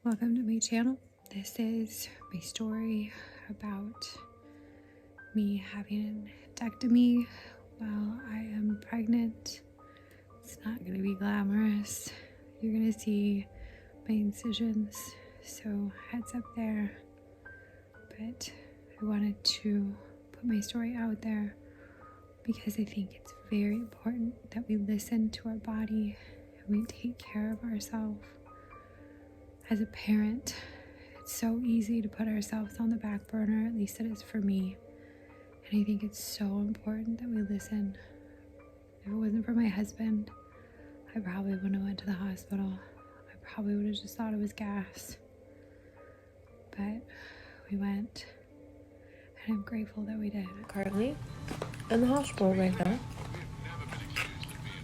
Welcome to my channel. This is my story about me having an appendectomy while I am pregnant. It's not going to be glamorous. You're going to see my incisions, so heads up there. But I wanted to put my story out there because I think it's very important that we listen to our body and we take care of ourselves. As a parent, it's so easy to put ourselves on the back burner, at least it is for me. And I think it's so important that we listen. If it wasn't for my husband, I probably wouldn't have went to the hospital. I probably would have just thought it was gas. But we went, and I'm grateful that we did. Currently in the hospital right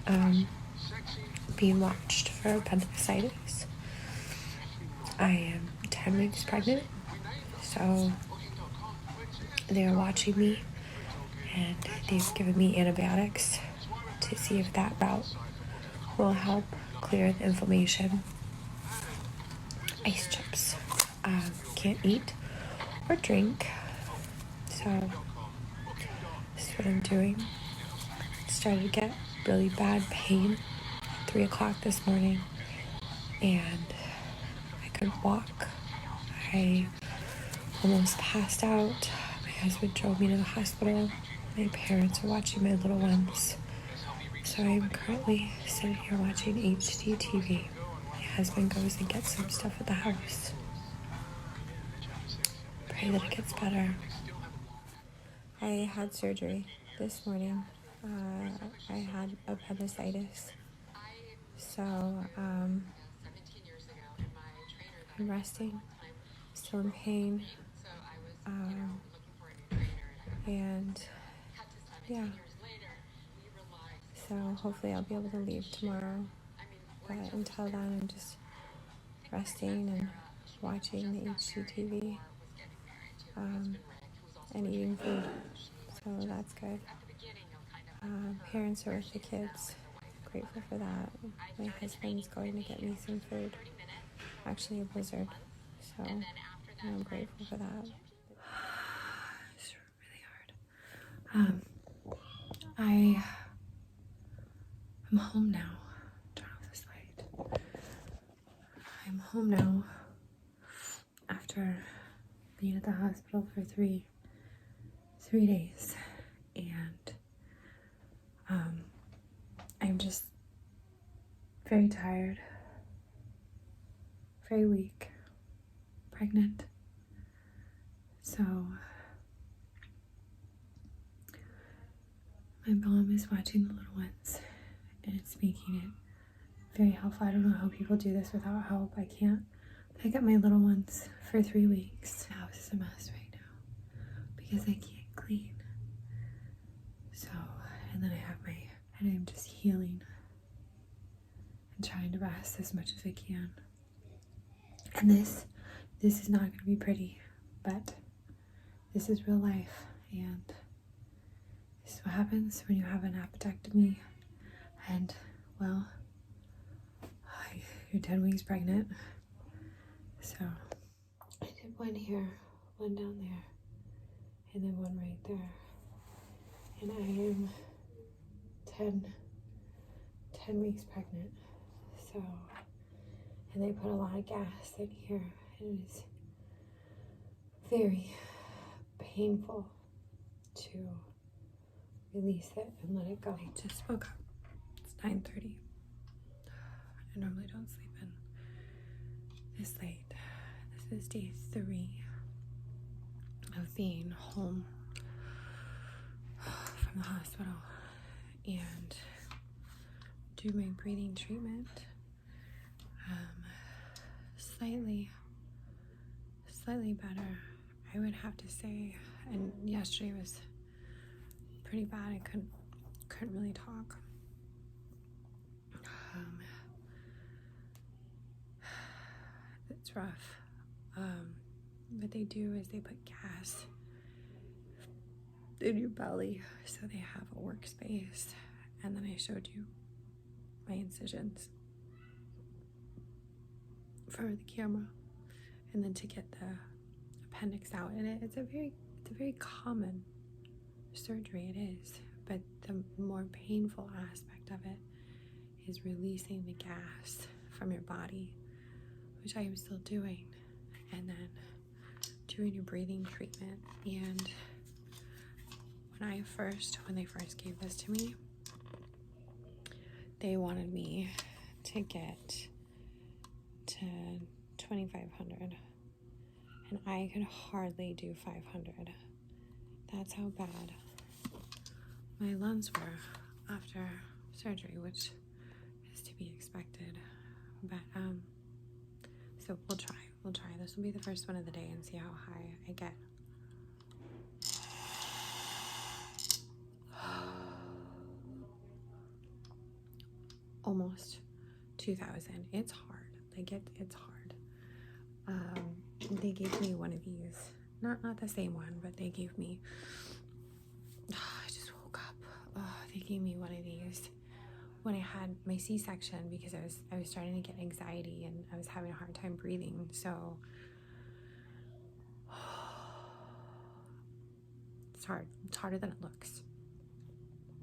now, being watched for appendicitis. I am 10 weeks pregnant, so they're watching me and they've given me antibiotics to see if that route will help clear the inflammation. Ice chips. Can't eat or drink, so this is what I'm doing. Started to get really bad pain at 3 o'clock this morning, and I couldn't walk. I almost passed out. My husband drove me to the hospital. My parents are watching my little ones. So I'm currently sitting here watching HD TV. My husband goes and gets some stuff at the house. Pray that it gets better. I had surgery this morning. I had appendicitis. So I'm resting, still in pain. And yeah. So hopefully I'll be able to leave tomorrow. But until then, I'm just resting and watching the HGTV and eating food. So that's good. Parents are with the kids. Grateful for that. My husband's going to get me some food. Actually a blizzard. So I'm grateful for that. It's really hard. I'm home now. Turn off this light. I'm home now after being at the hospital for three days, and I'm just very tired, very weak, pregnant. So my mom is watching the little ones, and it's making it very helpful. I don't know how people do this without help. I can't pick up my little ones for 3 weeks. The house is a mess right now because I can't clean. So, and then I have and I'm just healing and trying to rest as much as I can. And this is not going to be pretty, but this is real life, and this is what happens when you have an appendectomy. And well, you're 10 weeks pregnant. So I did one here, one down there, and then one right there. And I am 10 weeks pregnant. So, and they put a lot of gas in here, and it is very painful to release it and let it go. I just woke up. It's 9:30. I normally don't sleep in this late. This is day 3 of being home from the hospital and do my breathing treatment. Slightly better, I would have to say. And yesterday was pretty bad. I couldn't really talk. It's rough. What they do is they put gas in your belly, so they have a workspace, and then I showed you my incisions for the camera. and then to get the appendix out. And it's a very common surgery, it is, but the more painful aspect of it is releasing the gas from your body, which I am still doing, and then doing your breathing treatment. And when they first gave this to me, they wanted me to get to 2,500, and I could hardly do 500. That's how bad my lungs were after surgery, which is to be expected. But so we'll try. This will be the first one of the day and see how high I get. Almost 2,000. It's hard. Like it's hard. They gave me one of these. Not the same one, but they gave me. I just woke up. They gave me one of these when I had my C-section because I was starting to get anxiety and I was having a hard time breathing. So it's hard. It's harder than it looks.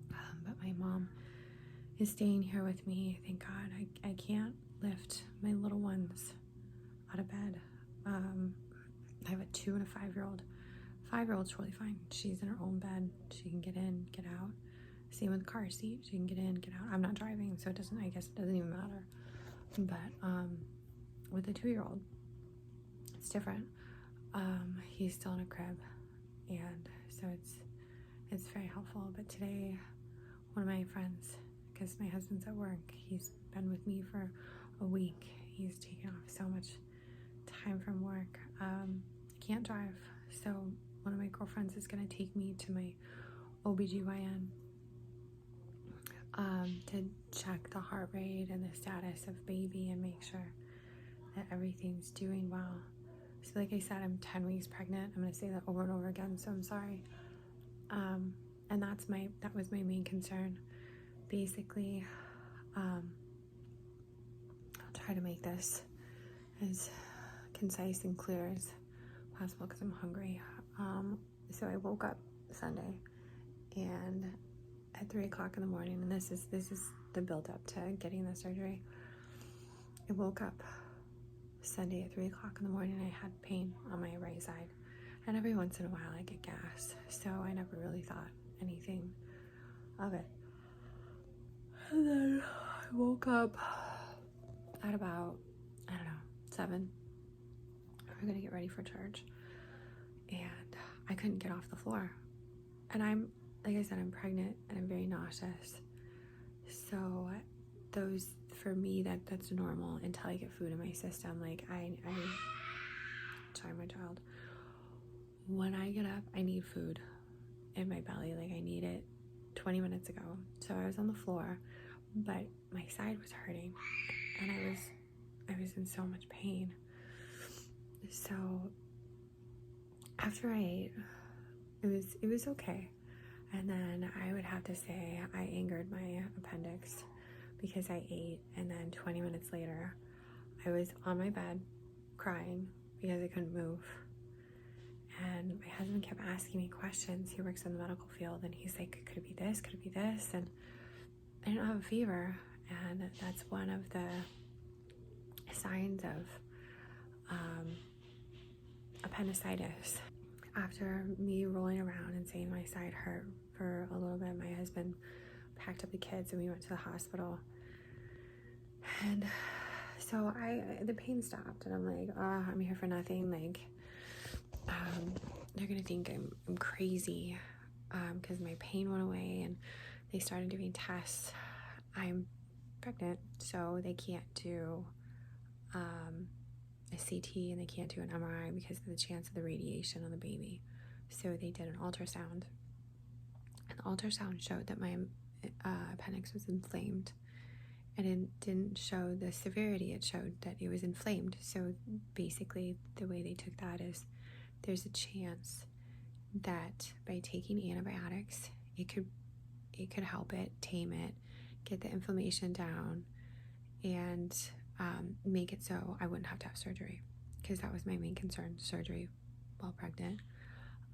But my mom is staying here with me. Thank God. I can't lift my little ones out of bed. I have a 2 and a 5-year-old. 5-year-old's totally fine. She's in her own bed. She can get in, get out. Same with the car seat. She can get in, get out. I'm not driving, so I guess it doesn't even matter. But with a 2-year-old, it's different. He's still in a crib, and so it's very helpful. But today, one of my friends, because my husband's at work, he's been with me for a week. He's taken off so much time from work. Can't drive, so one of my girlfriends is going to take me to my OBGYN to check the heart rate and the status of baby and make sure that everything's doing well. So like I said, I'm 10 weeks pregnant. I'm going to say that over and over again, so I'm sorry. And that was my main concern. Basically, I'll try to make this as concise and clear as possible because I'm hungry. So I woke up Sunday and at 3 o'clock in the morning, and this is the build up to getting the surgery. I woke up Sunday at 3 o'clock in the morning. I had pain on my right side, and every once in a while I get gas, so I never really thought anything of it. And then I woke up at about, 7. We're gonna get ready for church, and I couldn't get off the floor. And like I said, I'm pregnant and I'm very nauseous. So for me, that's normal until I get food in my system. Like sorry, my child. When I get up, I need food in my belly. Like I need it 20 minutes ago. So I was on the floor, but my side was hurting, and I was in so much pain. So after I ate, it was okay. And then I would have to say I angered my appendix because I ate, and then 20 minutes later I was on my bed crying because I couldn't move. And my husband kept asking me questions. He works in the medical field, and he's like, could it be this? Could it be this? And I didn't have a fever, and that's one of the signs of appendicitis. After me rolling around and saying my side hurt for a little bit, my husband packed up the kids and we went to the hospital. And so the pain stopped, and I'm like, I'm here for nothing. Like, they're gonna think I'm crazy because my pain went away, and they started doing tests. I'm pregnant, so they can't do a CT and they can't do an MRI because of the chance of the radiation on the baby. So they did an ultrasound, and the ultrasound showed that my appendix was inflamed, and it didn't show the severity. It showed that it was inflamed. So basically the way they took that is there's a chance that by taking antibiotics it could help it, tame it, get the inflammation down, and make it so I wouldn't have to have surgery. because that was my main concern, surgery while pregnant.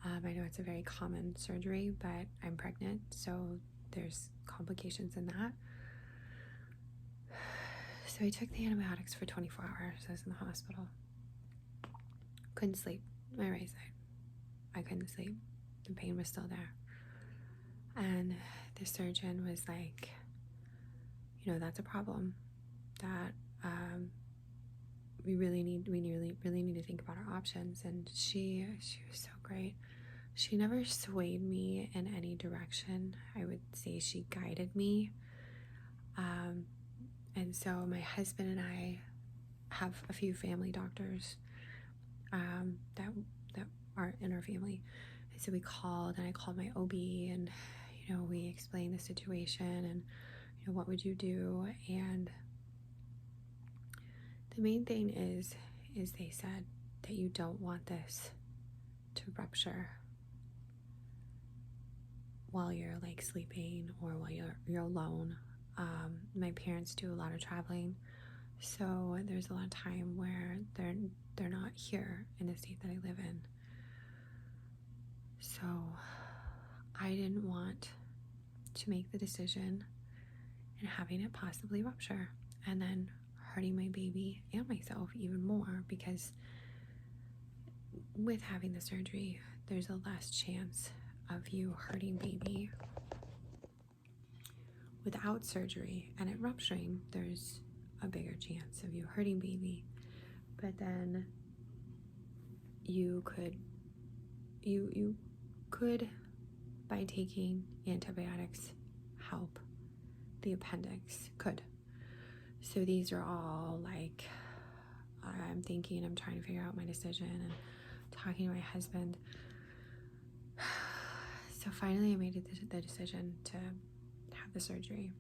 I know it's a very common surgery, but I'm pregnant, so there's complications in that. So I took the antibiotics for 24 hours. I was in the hospital. Couldn't sleep. My right side. I couldn't sleep. The pain was still there. And the surgeon was like, you know, that's a problem. That we really need to think about our options. And she was so great. She never swayed me in any direction. I would say she guided me. And so my husband and I have a few family doctors that are in our family. And so we called, and I called my OB, and, you know, we explained the situation and, you know, what would you do? And the main thing is they said that you don't want this to rupture while you're like sleeping or while you're alone. My parents do a lot of traveling, so there's a lot of time where they're not here in the state that I live in. So I didn't want to make the decision and having it possibly rupture and then hurting my baby and myself even more, because with having the surgery, there's a less chance of you hurting baby. Without surgery and it rupturing, there's a bigger chance of you hurting baby. But then you could by taking antibiotics help the appendix. Could. So these are all like, I'm trying to figure out my decision and talking to my husband. So finally I made the decision to have the surgery.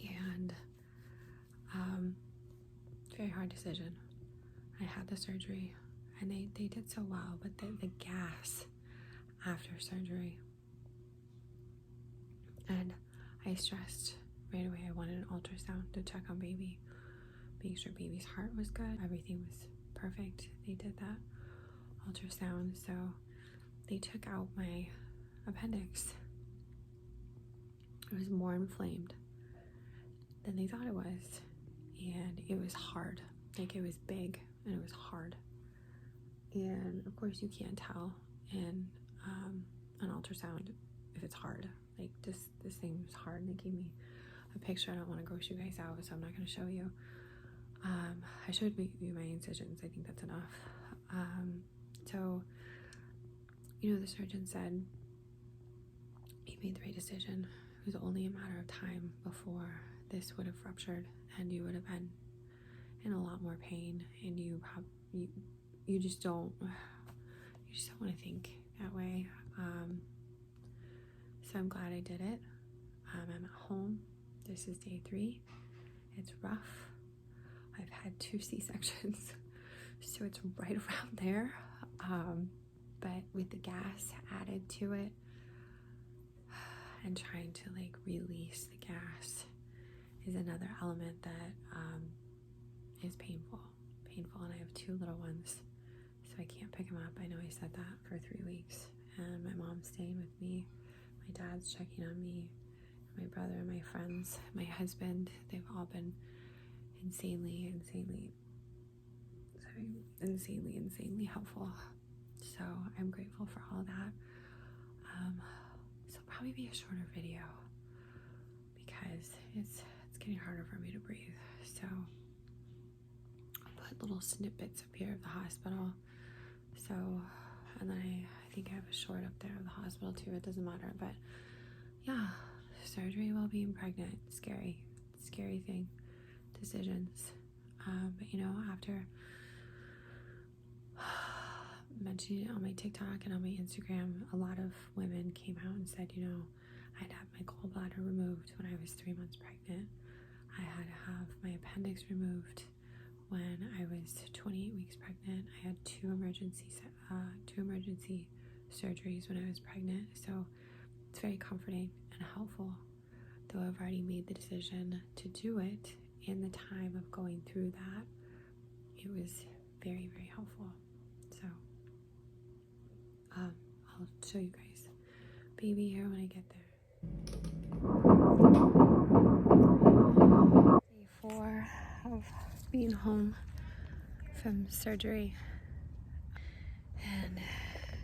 And very hard decision. I had the surgery and they did so well, but the gas after surgery, and I stressed right away. I wanted an ultrasound to check on baby, make sure baby's heart was good, everything was perfect. They did that ultrasound, so they took out my appendix. It was more inflamed than they thought it was, and it was hard. Like, it was big and it was hard, and of course you can't tell in an ultrasound if it's hard. Like, this thing was hard, and they gave me a picture. I don't want to gross you guys out, so I'm not going to show you. I showed you my incisions. I think that's enough. So, you know, the surgeon said he made the right decision. It was only a matter of time before this would have ruptured, and you would have been in a lot more pain, and you just don't want to think that way. So I'm glad I did it. I'm at home. This is day 3. It's rough. I've had 2 C-sections, so it's right around there. But with the gas added to it and trying to like release the gas is another element that is painful. And I have 2 little ones, so I can't pick them up. I know I said that for 3 weeks, and my mom's staying with me. My dad's checking on me, my brother, my friends, my husband. They've all been insanely helpful. So I'm grateful for all that. So probably be a shorter video because it's getting harder for me to breathe. So I'll put little snippets up here of the hospital. So, and then I think I have a short up there of the hospital too. It doesn't matter, but yeah, surgery while being pregnant, scary thing, decisions. But you know, after mentioning it on my TikTok and on my Instagram, a lot of women came out and said, you know, I'd had my gallbladder removed when I was 3 months pregnant. I had to have my appendix removed when I was 28 weeks pregnant. I had 2 emergency surgeries when I was pregnant. So it's very comforting and helpful. Though I've already made the decision to do it, in the time of going through that, it was very, very helpful. So I'll show you guys baby here when I get there. Day 4 of being home from surgery. And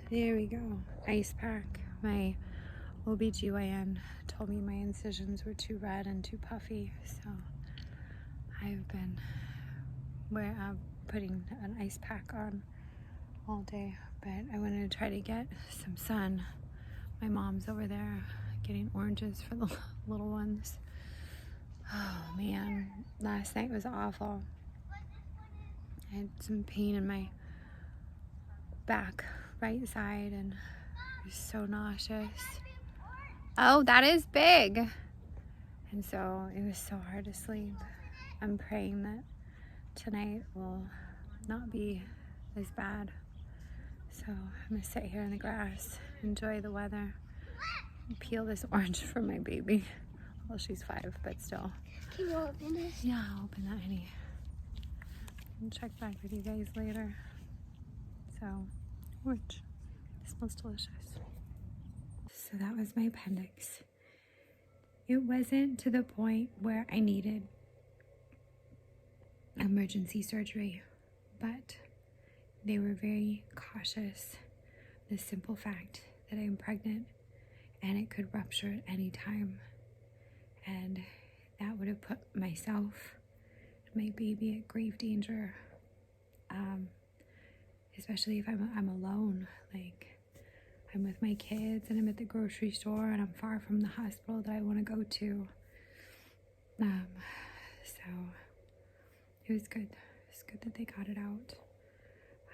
there we go. Ice pack. My OBGYN told me my incisions were too red and too puffy, so I've been putting an ice pack on all day, but I wanted to try to get some sun. My mom's over there getting oranges for the little ones. Oh man, last night was awful. I had some pain in my back right side and I was so nauseous. Oh, that is big. And so it was so hard to sleep. I'm praying that tonight will not be as bad. So I'm gonna sit here in the grass, enjoy the weather, and peel this orange for my baby. Well, she's 5, but still. Can you open this? Yeah, I'll open that, honey. I'll check back with you guys later. So, orange. It smells delicious. So that was my appendix. It wasn't to the point where I needed emergency surgery, but they were very cautious. The simple fact that I am pregnant and it could rupture at any time. And that would have put myself and my baby at grave danger. Especially if I'm alone, like I'm with my kids and I'm at the grocery store and I'm far from the hospital that I want to go to. So it was good. It's good that they got it out.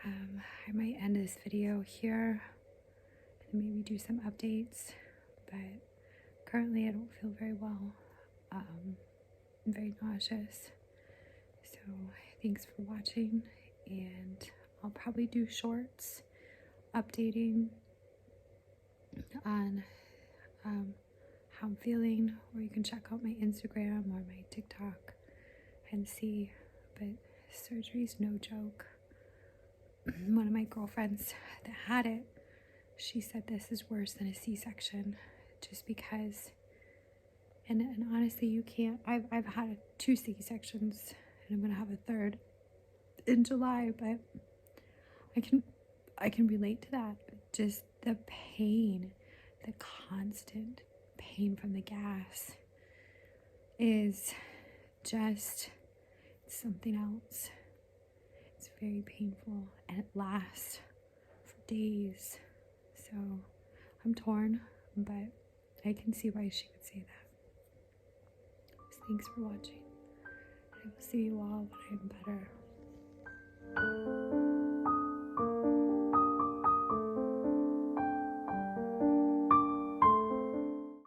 I might end this video here and maybe do some updates, but currently I don't feel very well. I'm very nauseous. So thanks for watching, and I'll probably do shorts updating on how I'm feeling, or you can check out my Instagram or my TikTok and see. But surgery's no joke. One of my girlfriends that had it, she said this is worse than a C-section, just because, and honestly, you can't, I've had 2 C-sections and I'm gonna have a 3rd in July, but I can relate to that. Just the pain, the constant pain from the gas is just something else. It's very painful and it lasts for days. So I'm torn, but I can see why she would say that. So thanks for watching. I will see you all when I'm better.